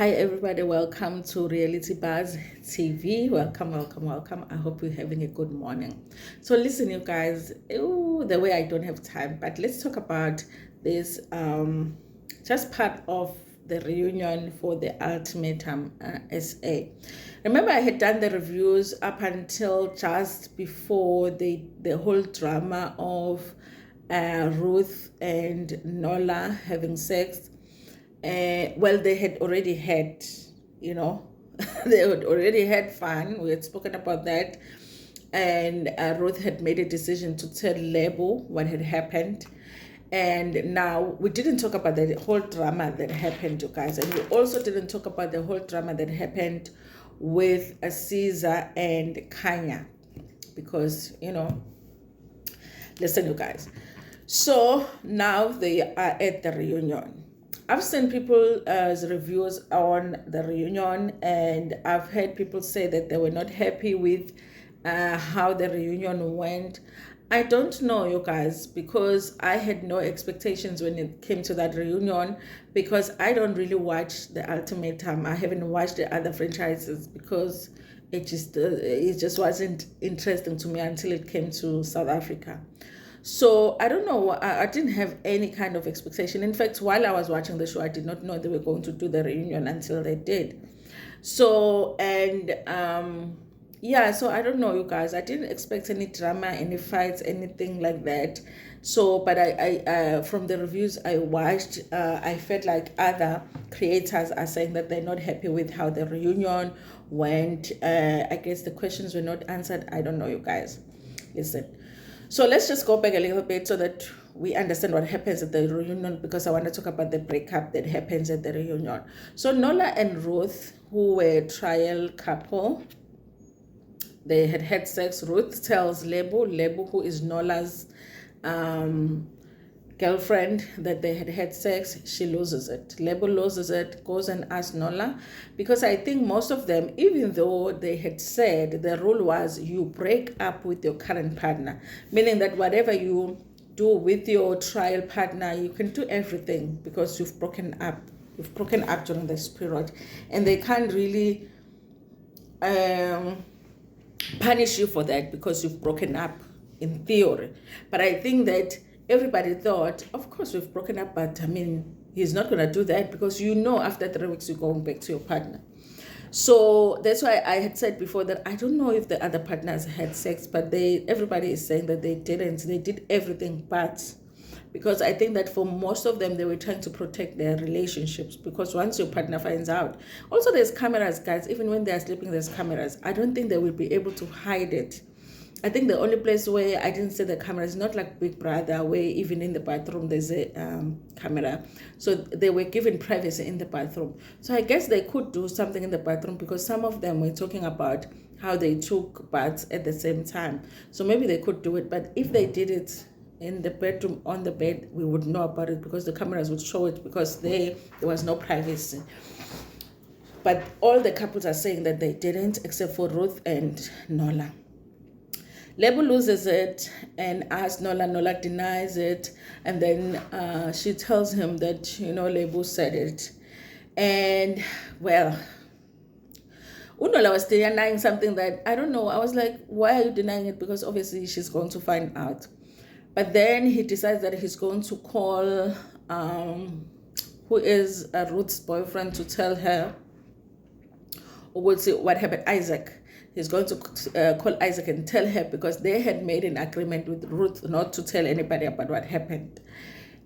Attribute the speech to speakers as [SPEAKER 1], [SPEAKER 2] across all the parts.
[SPEAKER 1] Hi everybody, welcome to Reality Buzz TV. Welcome. I hope you're having a good morning. So listen, you guys, the way I don't have time, but let's talk about this just part of the reunion for the Ultimatum SA. Remember, I had done the reviews up until just before the whole drama of Ruth and Nola having sex. Well, they had already had, you know, they had already had fun. We had spoken about that. And Ruth had made a decision to tell Lebo what had happened. And now we didn't talk about the whole drama that happened, you guys. And we also didn't talk about the whole drama that happened with Caesar and Kanya. Because, listen, you guys. So now they are at the reunion. I've seen people's reviews on the reunion, and I've heard people say that they were not happy with how the reunion went. I don't know, you guys, because I had no expectations when it came to that reunion, because I don't really watch the Ultimatum. I haven't watched the other franchises because it just wasn't interesting to me until it came to South Africa. So I don't know. I didn't have any kind of expectation. In fact, while I was watching the show, I did not know they were going to do the reunion until they did. So so I don't know, you guys. I didn't expect any drama, any fights, anything like that. So, but I from the reviews I watched, I felt like other creators are saying that they're not happy with how the reunion went. I guess the questions were not answered. I don't know, you guys. Listen. So let's just go back a little bit so that we understand what happens at the reunion, because I want to talk about the breakup that happens at the reunion. So Nola and Ruth, who were a trial couple, they had sex. Ruth tells Lebo, who is Nola's girlfriend, that they had sex. She loses it. Lebo loses it, goes and asks Nola, because I think most of them, even though they had said the rule was you break up with your current partner, meaning that whatever you do with your trial partner, you can do everything because you've broken up. You've broken up during this period, and they can't really punish you for that because you've broken up, in theory. But I think that everybody thought, of course we've broken up, but I mean, he's not going to do that, because after 3 weeks you're going back to your partner. So that's why I had said before that I don't know if the other partners had sex, but everybody is saying that they didn't. They did everything but, because I think that for most of them, they were trying to protect their relationships, because once your partner finds out, also there's cameras, guys. Even when they're sleeping, there's cameras. I don't think they will be able to hide it. I think the only place where I didn't see the camera is not like Big Brother, where even in the bathroom there's a camera. So they were given privacy in the bathroom. So I guess they could do something in the bathroom, because some of them were talking about how they took baths at the same time. So maybe they could do it. But if they did it in the bedroom, on the bed, we would know about it, because the cameras would show it, because there was no privacy. But all the couples are saying that they didn't, except for Ruth and Nola. Lebo loses it and asks Nola. Nola denies it, and then she tells him that Lebo said it. And well, Unola was denying something that I don't know. I was like, why are you denying it? Because obviously she's going to find out. But then he decides that he's going to call who is Ruth's boyfriend, to tell her, or we'll see what happened, Isaac. He's going to call Isaac and tell her, because they had made an agreement with Ruth not to tell anybody about what happened.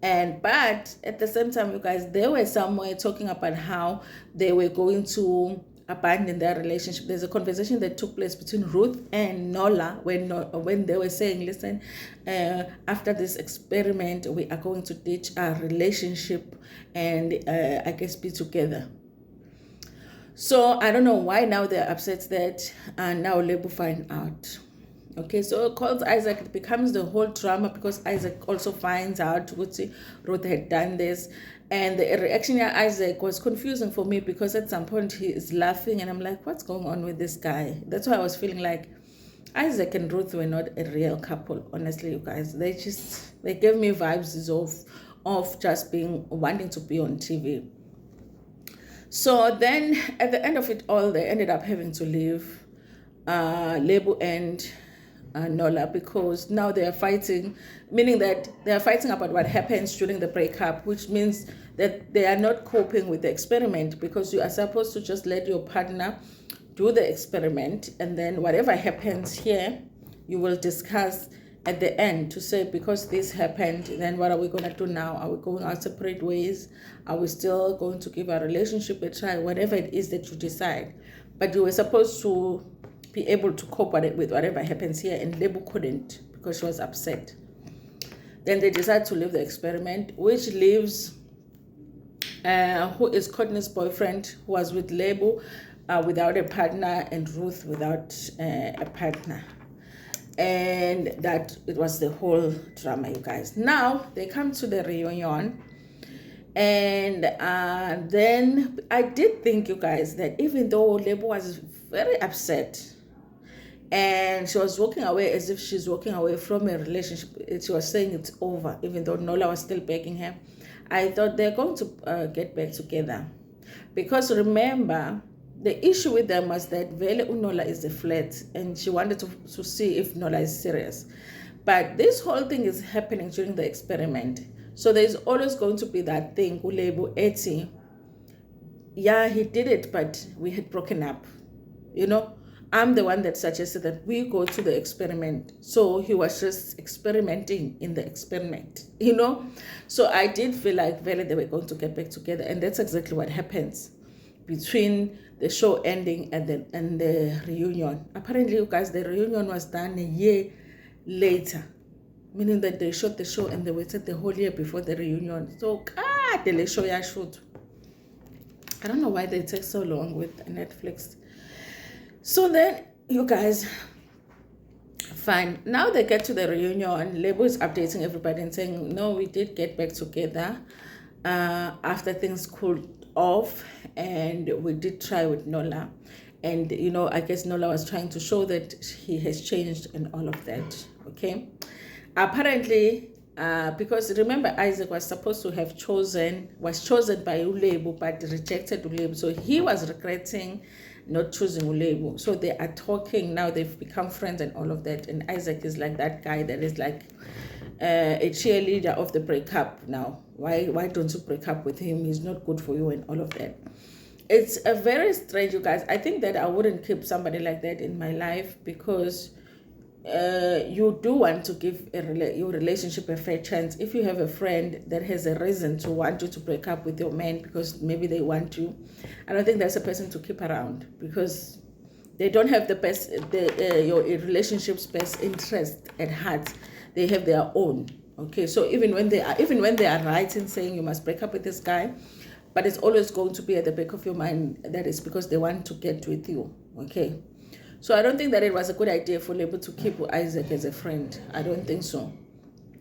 [SPEAKER 1] But at the same time, you guys, they were somewhere talking about how they were going to abandon their relationship. There's a conversation that took place between Ruth and Nola when they were saying, listen, after this experiment, we are going to ditch our relationship and I guess be together. So I don't know why now they're upset that now Lebo find out. Okay, so it calls Isaac. It becomes the whole drama, because Isaac also finds out Ruth had done this. And the reaction of Isaac was confusing for me, because at some point he is laughing and I'm like, what's going on with this guy? That's why I was feeling like Isaac and Ruth were not a real couple, honestly, you guys. They gave me vibes of just wanting to be on TV. So then at the end of it all, they ended up having to leave Lebo and Nola, because now they are fighting, meaning that they are fighting about what happens during the breakup, which means that they are not coping with the experiment, because you are supposed to just let your partner do the experiment, and then whatever happens here, you will discuss at the end to say, because this happened, then what are we going to do now? Are we going our separate ways? Are we still going to give our relationship a try? Whatever it is that you decide. But you were supposed to be able to cope with whatever happens here, and Lebo couldn't because she was upset. Then they decide to leave the experiment, which leaves who is Courtney's boyfriend, who was with Lebo without a partner, and Ruth without a partner. And that it was the whole drama, you guys. Now they come to the reunion, and then I did think, you guys, that even though Lebo was very upset and she was walking away as if she's walking away from a relationship, she was saying it's over, even though Nola was still begging her, I thought they're going to get back together. Because remember, the issue with them was that Vele Unola is a flirt, and she wanted to see if Nola is serious. But this whole thing is happening during the experiment. So there's always going to be that thing, Ulebo Eti. Yeah, he did it, but we had broken up. You know, I'm the one that suggested that we go to the experiment. So he was just experimenting in the experiment, you know. So I did feel like Vele, they were going to get back together. And that's exactly what happens between the show ending and the reunion. Apparently, you guys, the reunion was done a year later, meaning that they shot the show and they waited the whole year before the reunion. So, the show ya shoot. I don't know why they take so long with Netflix. So then, you guys, fine. Now they get to the reunion. Lebo is updating everybody and saying, no, we did get back together after things cooled off, and we did try with Nola. And, you know, I guess Nola was trying to show that he has changed and all of that, okay? Apparently, because remember, Isaac was supposed to have chosen by Ulebo, but rejected Ulebo. So he was regretting not choosing Ulebo. So they are talking now, they've become friends and all of that. And Isaac is like that guy that is like a cheerleader of the breakup now. Why don't you break up with him? He's not good for you and all of that. It's a very strange, you guys. I think that I wouldn't keep somebody like that in my life, because you do want to give your relationship a fair chance. If you have a friend that has a reason to want you to break up with your man because maybe they want you, I don't think that's a person to keep around, because they don't have the best your relationship's best interest at heart. They have their own. Okay, so even when they are right in saying you must break up with this guy, but it's always going to be at the back of your mind that it's because they want to get with you. Okay, so I don't think that it was a good idea for Lebo to keep Isaac as a friend. I don't think so.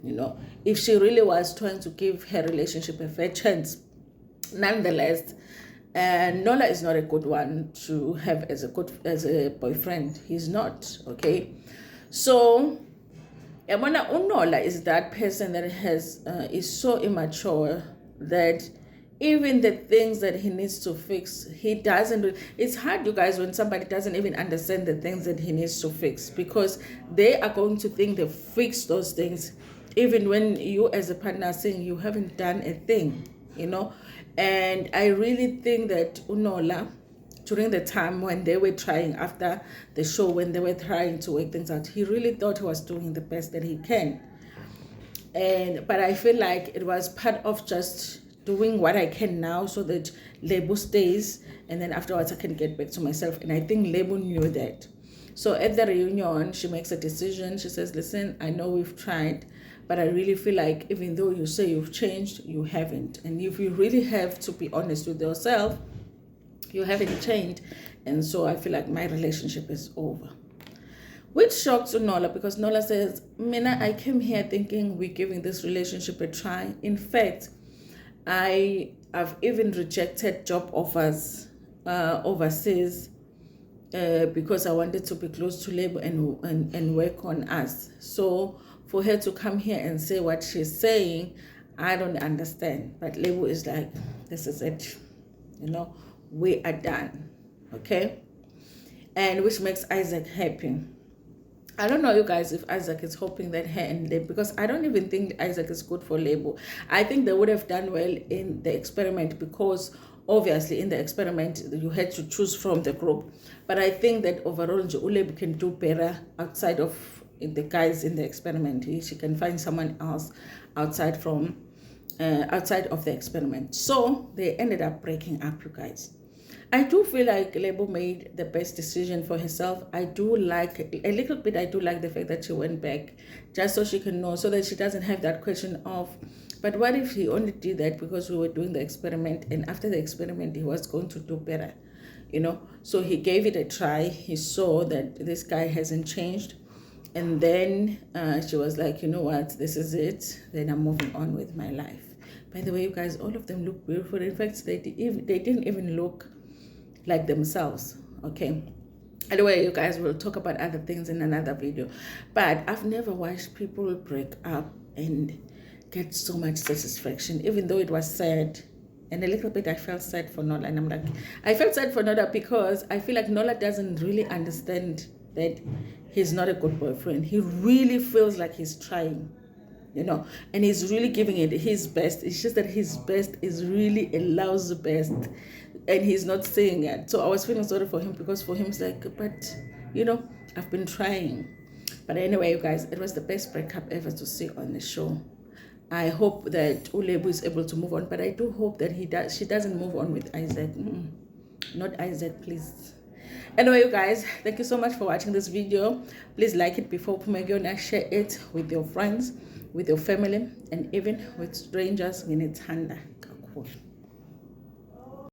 [SPEAKER 1] You know, if she really was trying to give her relationship a fair chance, nonetheless, Nola is not a good one to have as a boyfriend. He's not. Okay, so Nola is that person that is so immature that even the things that he needs to fix, he doesn't. It's hard, you guys, when somebody doesn't even understand the things that he needs to fix, because they are going to think they fix those things, even when you as a partner are saying you haven't done a thing, you know. And I really think that Nola, during the time when they were trying, after the show, when they were trying to work things out, he really thought he was doing the best that he can. But I feel like it was part of just doing what I can now so that Lebo stays, and then afterwards I can get back to myself. And I think Lebo knew that. So at the reunion, she makes a decision. She says, listen, I know we've tried, but I really feel like even though you say you've changed, you haven't. And if you really have to be honest with yourself, you haven't changed. And so I feel like my relationship is over. Which shocks Nola, because Nola says, Mina, I came here thinking we're giving this relationship a try. In fact, I've even rejected job offers overseas because I wanted to be close to Lebo and work on us. So for her to come here and say what she's saying, I don't understand. But Lebo is like, this is it. You know, we are done. Okay? And which makes Isaac happy. I don't know, you guys, if Isaac is hoping that her and Lebo, because I don't even think Isaac is good for Lebo. I think they would have done well in the experiment, because obviously in the experiment you had to choose from the group. But I think that overall Lebo can do better outside of the guys in the experiment. She can find someone else outside from outside of the experiment. So they ended up breaking up, you guys. I do feel like Lebo made the best decision for herself. I do like a little bit. I do like the fact that she went back just so she can know, so that she doesn't have that question of, but what if he only did that because we were doing the experiment, and after the experiment he was going to do better, you know? So he gave it a try. He saw that this guy hasn't changed, and then she was like, you know what, this is it. Then I'm moving on with my life. By the way, you guys, all of them look beautiful. In fact, they didn't even look like themselves. Okay, anyway, you guys, will talk about other things in another video. But I've never watched people break up and get so much satisfaction, even though it was sad. And a little bit I felt sad for Nola. And I'm like, I felt sad for Nola because I feel like Nola doesn't really understand that he's not a good boyfriend. He really feels like he's trying, you know, and he's really giving it his best. It's just that his best is really a lousy best, and he's not saying it. So I was feeling sorry for him, because for him it's like, but you know, I've been trying. But anyway, you guys, it was the best breakup ever to see on the show. I hope that Lebo is able to move on, but I do hope that she doesn't move on with Isaac. Not Isaac, please. Anyway, you guys, thank you so much for watching this video. Please like it before Pumegona, share it with your friends, with your family, and even with strangers. Nginethanda kakhulu.